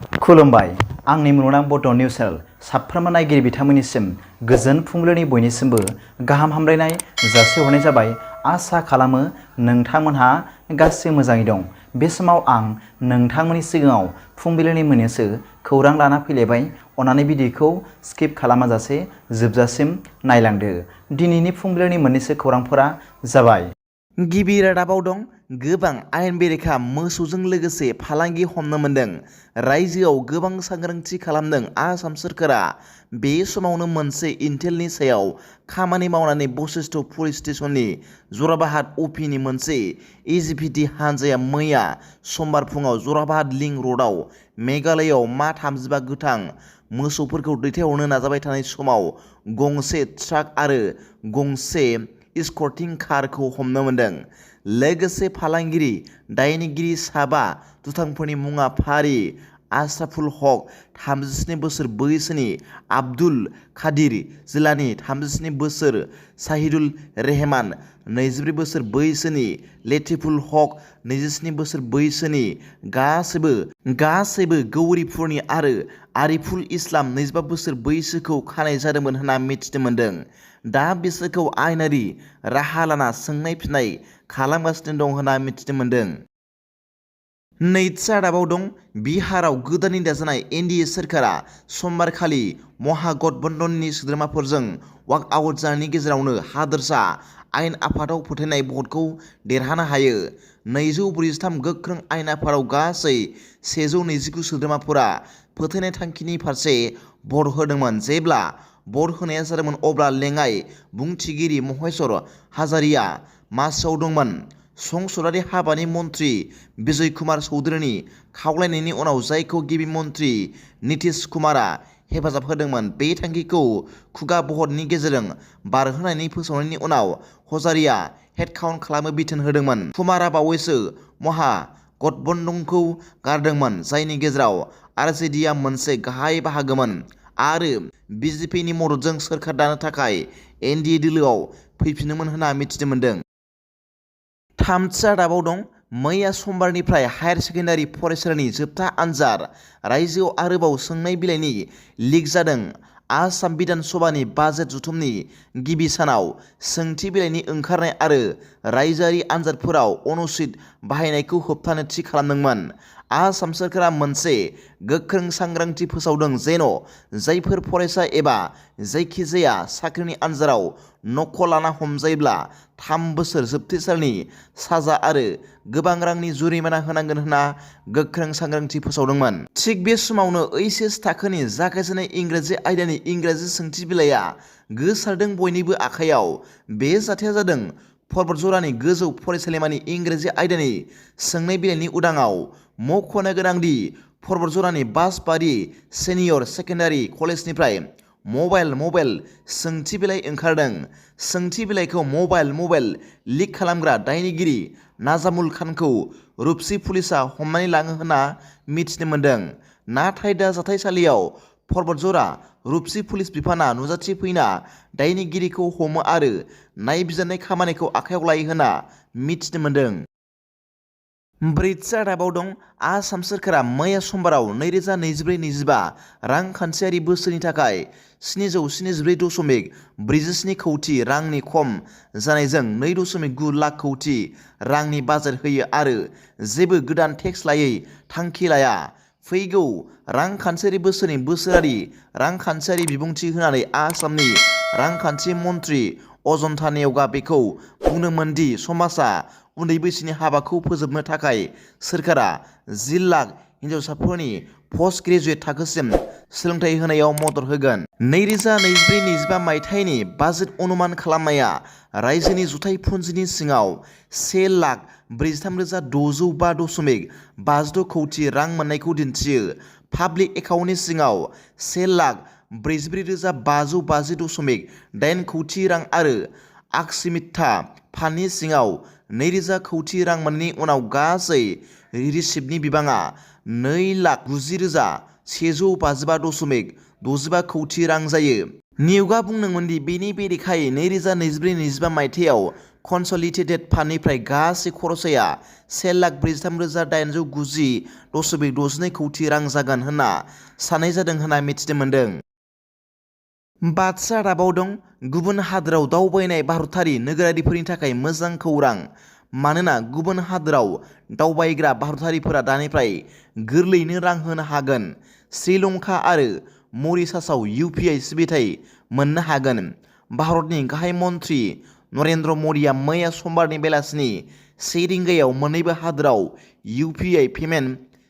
खुलुमबाय आंनि मुलुगनां बड' निउस चेनेल साफ्रोमबो नायगिरि बिथांमोननिसिम गोजोन फुंबिलिनि बयनिसिमबो गाहाम हामलायनाय जासिहरनाय जाबाय। आसा खालामो नोंथांमोनहा गासै मोजाङै दं। बे समाव आं नोंथांमोननि सिगाङाव फुंबिलिनि मोननैसो खौरां लाना फैलायबाय। अन्नानै भिडिअखौ स्किप खालामाजासे जोबजासिम नायलांदो। दिनैनि फुंबिलिनि मोननैसो खौरांफोरा जाबाय। गिबि रादाबाव दं गोबां आयेन बेरेखा मोसौजों लोगोसे फालांगि हमनो मोन्दों। रायजोआव गोबां सांग्रांथि खालामदों आसाम सोरखारा। बे समावनो मोनसे इन्टेलनि सायाव खामानि मावनानै बशिष्ठ पुलिस स्टेशननि जराबाहाट अफिनि मोनसे एजिपिटि हानजाया मैया समबार फुङाव जराबाहाट लिंक रडआव मेघालयआव मा 35 गोथां मोसौफोरखौ दैथायहरनो नाजाबाय थानाय समाव गंसे ट्राक आरो गंसे स्कर्टिं कारखौ हमनो मोन्दों। लोगोसे फालांगिरि दायनिगिरि साबा दुथांफोरनि मुङा फारि आशराफुल हक 37 बोसोर बैसोनि, आब्दुल कादिर जिलानी 37 बोसोर, शाहिदुल रेहमान 24 बोसोर बैसोनि, लेतिफुल हक 27 बोसोर बैसोनि गासैबो गौरीपुरनि आरो आरिफुल इस्लाम 25 बोसोर बैसोखौ खानाय जादोंमोन होनना मिथिनो मोन्दों। दा बिसोरखौ आयेनारि राहा लाना सोंनाय फिननाय खालामगासिनो दं होनना मिथिनो मोन्दों। नैथि रादाबाव दं बिहाराव गोदानै दाजानाय NDA सरकारा समबारखालि महागठबन्धननि सोद्रोमाफोरजों वाकआउट जानायनि गेजेरावनो हादोरसा आयेन आफादाव फोथायनाय भटखौ देरहानो हायो। 243 गोख्रों आयेन आफादाव गासै 129 सोद्रोमाफोरा फोथायनाय थांखिनि फारसे भट होदोंमोन। जेब्ला भट होनाया जादोंमोन अब्ला लेङाइ बुंथिगिरि महेश्वर हाजारिया मासिआव दंमोन। संसदारि हाबानि मन्थ्रि बिजय कुमार चौधरीनि खावलायनायनि उनाव जायखौ गिबि मन्थ्रि नीतीश कुमारा हेफाजाब होदोंमोन। बे थांखिखौ खुगा भटनि गेजेरजों बारहोनायनि फोसावनायनि उनाव हजारिया हेडकाउन्ट खालामनो बिथोन होदोंमोन। कुमारा बावैसो महागठबन्धनखौ गारदोंमोन, जायनि गेजेराव आरजेडीआ मोनसे गाहाय बाहागोमोन आरो बिजेपिनि मददजों सोरखार दानो थाखाय NDA दोलोआव फैफिनोमोन होनना मिथिनो मोन्दों। थामथि रादाबाव दं मैया समबारनिफ्राय हायार सेकेन्डारि फरायसालिनि जोबथा आनजाद। रायजोआव आरोबाव सोंनाय बिलाइनि लिक जादों। आसाम बिधान सभानि बाजेट जथुमनि गिबि सानाव सोंथि बिलाइनि ओंखारनाय आरो रायजोआरि आनजादफोराव अनुचित बाहायनायखौ होबथानो थि खालामदोंमोन। आसाम सोरखारा मोनसे गोख्रों सांग्रांथि फोसावदों जेन' जायफोर फरायसा एबा जायखिजाया साख्रिनि आनजादाव नकल लाना हमजायोब्ला 3 बोसोर जोबथेसालिनि साजा आरो गोबां रांनि जुरिमाना होनांगोन होनना गोख्रों सांग्रांथि फोसावदोंमोन। थिग बे समावनो HS थाखोनि जागायजेननाय इंराजि आयदानि इंराजि सोंथि बिलाइया गोसारदों बयनिबो आखायाव। बे जाथाया जादों पर्बतझरानि गोजौ फरायसालिमानि इंराजि आयदानि सोंनाय बिलाइनि उदाङाव। मख'नो गोनांदि पर्बतझरानि बासबारि सिनियर सेकेन्डारि कलेजनिफ्राय मबाइल सोंथि बिलाइ ओंखारदों। सोंथि बिलाइखौ मबाइल लिक खालामग्रा दायनिगिरि नाजामुल खानखौ रुपसि पुलिसआ हमनानै लाङो होनना मिथिनो मोन्दों। नाथाय दा जाथायसालियाव पर्बतझरा रुपसि पुलिस बिफाना नुजाथिफैना दायनिगिरिखौ हमो आरो नायबिजिरनाय खामानिखौ आखायाव लायो होनना मिथिनो मोन्दों। ब्रैथि रादाबाव दं आसाम सोरखारा मैया समबाराव 2024-25 रांखान्थियारि बोसोरनि थाखाय 774.47 कौटि रांनि खम जानायजों 2.9 लाख कौटि रांनि बाजेट होयो आरो जेबो गोदान टेक्स लायै थांखि लाया। फैगौ रांखान्थियारि बोसोरनि बोसोरारि रांखान्थियारि बिबुंथि होनानै आसामनि रांखान्थि मन्थ्रि अजन्ता नेउगा बेखौ बुंदोंमोन दि समाजआ उन्दै बैसोनि हाबाखौ फोजोबनो थाखाय सोरखारा 10 लाख हिनजावसाफोरनि पस्ट ग्रेजुवेट थाखोसिम सोलोंथाइ होनायाव मदद होगोन। 2024-25 मायथाइनि बाजेट अनुमान खालामनाया रायजोनि जुथाइ पुन्जिनि सिङाव 1,43,605.56 कौटि रां मोननायखौ दिन्थियो। पाब्लिक एकाउन्टनि सिङाव 1,44,550.8 कौटि रां आरो आक्सिमिता फान्डनि सिङाव 2,000 कौटि रां मोननायनि उनाव गासै रिसिप्टनि बिबाङा 2,90,155.65 कौटि रां जायो। नेउगा बुंदोंमोन दि बेनि बेरेखायै 2024-25 मायथाइयाव कनसलिडेटेड फान्डनिफ्राय गासै खरसाया 1,43,890.62 कौटि रां जागोन होनना साननाय जादों होनना मिथिनो मोन्दों। बाथ्रा रादाबाव दं गुबुन हादोराव दावबायनाय भारतारि नोगोरारिफोरनि थाखाय मोजां खौरां। मानोना गुबुन हादोराव दावबायग्रा भारतारिफोरा दानिफ्राय गोरलैयैनो रां होनो हागोन। श्रीलंका आरो मरिशासआव UPI सिबिथाय मोननो हागोन। भारतनि गाहाय मन्थ्रि नरेन्द्र मदिया मैया समबारनि बेलासिनि 1 रिंगायाव मोन्नैबो हादोराव UPI पेमेन्ट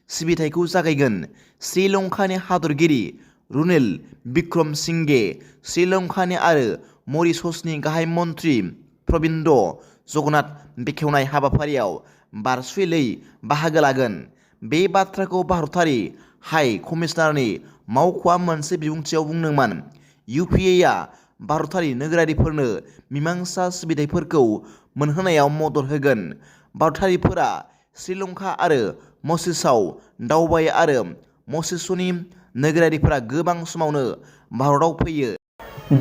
सिबिथायखौ जागायगोन। श्रीलंकानि हादरगिरि रुनिल विक्रमसिंघे, श्रीलंकानि आरो मरिशसनि गाहाय मन्थ्रि प्रविन्द जगन्नाथ बेखेवनाय हाबाफारियाव भार्चुएलै बाहागो लागोन। बे बाथ्राखौ भारतारि हाइ कमिसनारनि मावख'आ मोनसे बिबुंथियाव बुंदोंमोन। UPIआ भारतारि नोगोरारिफोरनो मिमांसा सिबिथाइफोरखौ मोनहोनायाव मदद होगोन। भारतारिफोरा श्रीलंका आरो मरिशासआव दावबायो आरो मरिशसनि नोगोरारिफोरा गोबां समावनो भारताव फैयो।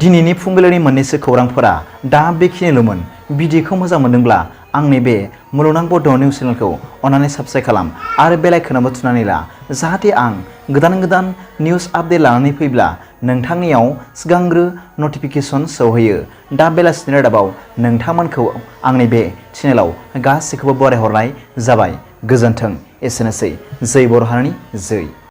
दिनैनि फुंबिलिनि मोननैसो खौरांफोरा दा बेखिनिल'मोन। भिडिअखौ मोजां मोनदोंब्ला आंनि बे मुलुगनां बड' निउस चेनेलखौ अन्नानै साबस्क्राइब खालाम आरो बेल आइकनआवबो थुनानै ला, जाहाथे आं गोदान निउस आपडेट लानानै फैब्ला नोंथांनियाव सिगांग्रो नटिफिकेसन सौहैयो। दा बेलासिनि रादाबाव नोंथांमोनखौ आंनि बे चेनेलाव गासैखौबो बरायहरनाय जाबाय। गोजोन्थों। एसेनोसै। जै बर' हारिनि जै।